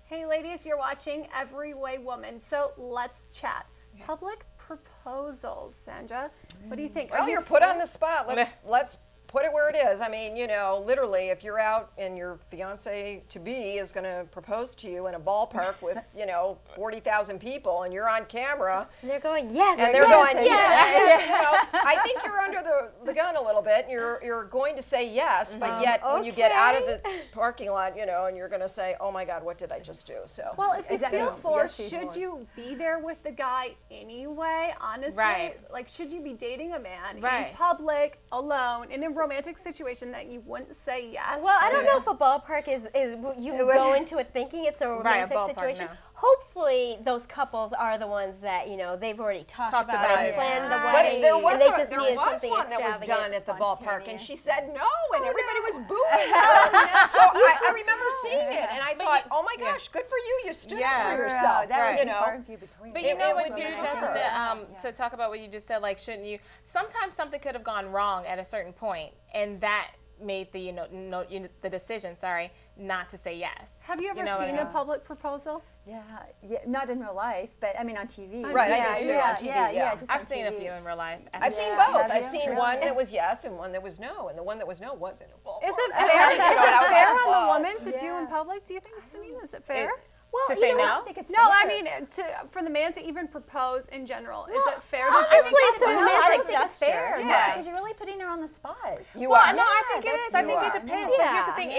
Hey ladies, you're watching Every Way Woman, so let's chat. Public proposals, Sandra. What do you think? Well, you're put on the spot. Let's put it where it is. I mean, you know, literally, if you're out and your fiance-to-be is going to propose to you in a ballpark with, you know, 40,000 people, and you're on camera. And they're going, yes, and they're going, yes. You know, I think you're under the gun a little bit. You're going to say yes, but yet when you get out of the parking lot, you know, and you're going to say, oh my God, what did I just do? So. Well, if you feel forced, should you be there with the guy anyway? Honestly, like, should you be dating a man in public, alone, in a romantic situation that you wouldn't say yes? Well, I don't know if a ballpark is you go into it thinking it's a romantic situation. No. Hopefully, those couples are the ones that, you know, they've already talked about it, planned the wedding. But there was one that was done at the ballpark, and she said no, and everybody was booing her. So I remember seeing it, and I thought, oh my gosh, good for you, you stood up for yourself. That you know. But you know what, to talk about what you just said, like, shouldn't you? Sometimes something could have gone wrong at a certain point, and that made the the decision, not to say yes. Have you ever seen a public proposal? Yeah, not in real life, but I mean on TV. Right, I do too, on TV, yeah. I've seen a few in real life. I've seen both. I've seen one that was yes and one that was no, and the one that was no wasn't a ballpark. Is it fair? Is it fair on the woman to do in public? Do you think, Samina, is it fair? Well, to say no? I don't think it's fair. I mean, for the man to even propose in general, is it fair to do honestly, it's a romantic gesture. Yeah, because you're really putting her on the spot. You are. No, I think it is. I think it depends. But here's the thing: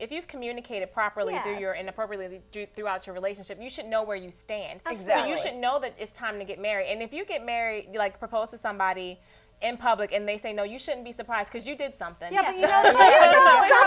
if you've communicated properly and appropriately throughout your relationship, you should know where you stand. Exactly. So you should know that it's time to get married. And if you get married, like propose to somebody in public and they say no, you shouldn't be surprised because you did something. Yeah, but you know, in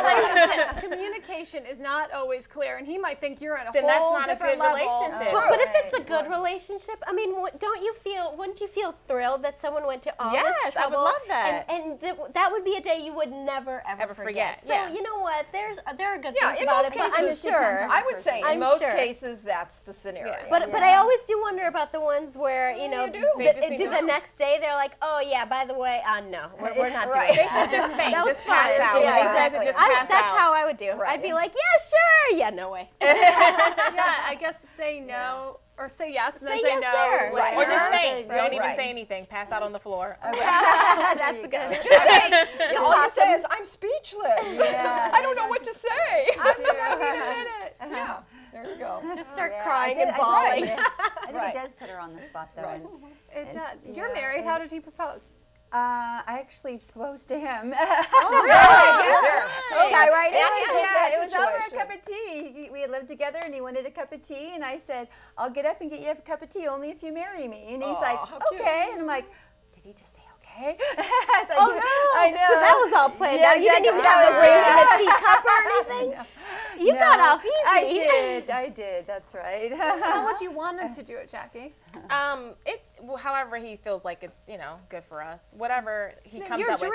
relationships, communication is not always clear, and he might think you're in a whole different level. Then that's not a good relationship. But if it's a good relationship, I mean, wouldn't you feel thrilled that someone went to all this trouble? I would love that. And that would be a day you would never ever forget. So you know what? There are good things about it. But I'm sure. I would say in most cases that's the scenario. But I always do wonder about the ones where you know the next day they're like, oh yeah, by the way, no, we're not doing that. They should just faint, just pass out. Yeah, exactly. That's how I would do. I'd be like, yeah, sure. Yeah, no way. Yeah, I guess say no or say yes and then say no. Right. Or just faint. Don't even say anything. Pass out on the floor. That's good. Just say, all you say is, I'm speechless. I don't know what to say. I'm not even in it. Yeah. There you go. Just start crying and bawling. I think it does put her on the spot, though. It does. You're married. How did he propose? I actually proposed to him. Oh, really? It was over a cup of tea. We had lived together, and he wanted a cup of tea, and I said, I'll get up and get you a cup of tea only if you marry me. And he's like, okay. And I'm like, did he just say okay? Like, oh, no. I know. So that was all planned out. You didn't even have a ring in a teacup or anything? You got off easy. I did. That's right. How would you want him to do it, Jackie? However he feels like it's, good for us. Whatever he comes up with.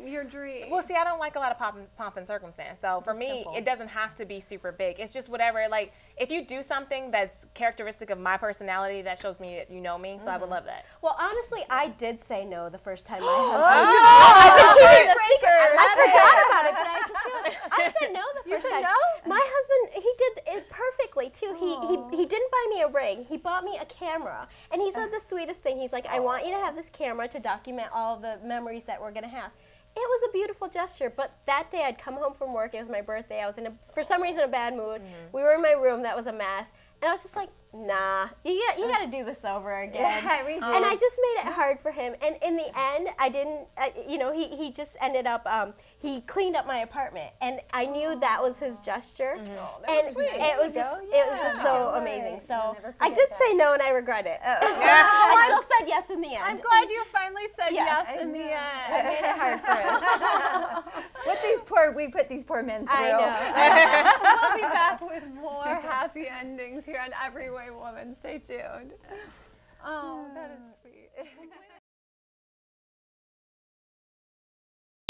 Your dream. Well, see, I don't like a lot of pomp and circumstance. So for me, it doesn't have to be super big. It's just whatever. Like, if you do something that's characteristic of my personality, that shows me that you know me. So I would love that. Well, honestly, I did say no the first time my husband. I forgot about it, but I just realized I said no the first time. No? My husband, he did it perfectly too. He didn't buy me a ring. He bought me a camera, and he said the sweetest thing. He's like, I want you to have this camera to document all the memories that we're gonna have. It was a beautiful gesture, but that day I'd come home from work. It was my birthday. I was for some reason, a bad mood. We were in my room. That was a mess. And I was just like, nah, you got to do this over again. Yeah, we do. And I just made it hard for him. And in the end, I didn't, he just ended up, he cleaned up my apartment. And I knew that was his gesture. Oh, that was sweet. It was just so amazing. So I did say no, and I regret it. I still said yes in the end. I'm glad you finally said yes in the end. I made it hard for him. We put these poor men through. I know. We'll be back with more happy endings here on Every Way Woman. Stay tuned. Oh, that is sweet.